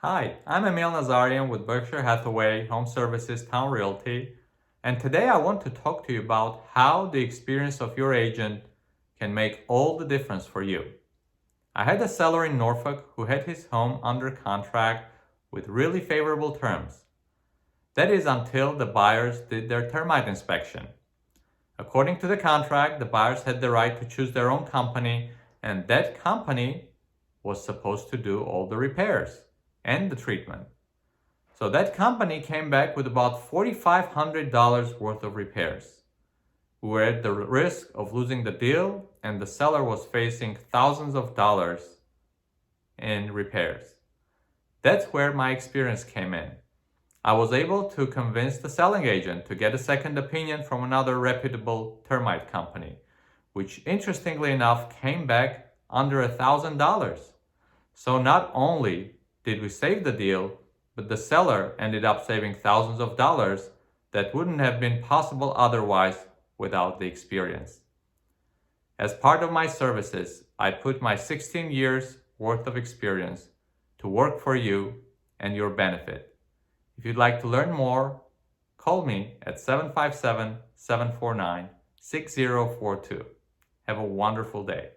Hi, I'm Emil Nazarian with Berkshire Hathaway Home Services Town Realty, and today I want to talk to you about how the experience of your agent can make all the difference for you. I had a seller in Norfolk who had his home under contract with really favorable terms. That is until the buyers did their termite inspection. According to the contract, the buyers had the right to choose their own company, and that company was supposed to do all the repairs and the treatment. So that company came back with about $4,500 worth of repairs. We were at the risk of losing the deal, and the seller was facing thousands of dollars in repairs. That's where my experience came in. I was able to convince the selling agent to get a second opinion from another reputable termite company, which interestingly enough came back under $1,000. So not only did we save the deal, but the seller ended up saving thousands of dollars that wouldn't have been possible otherwise without the experience. As part of my services, I put my 16 years worth of experience to work for you and your benefit. If you'd like to learn more, call me at 757-749-6042. Have a wonderful day.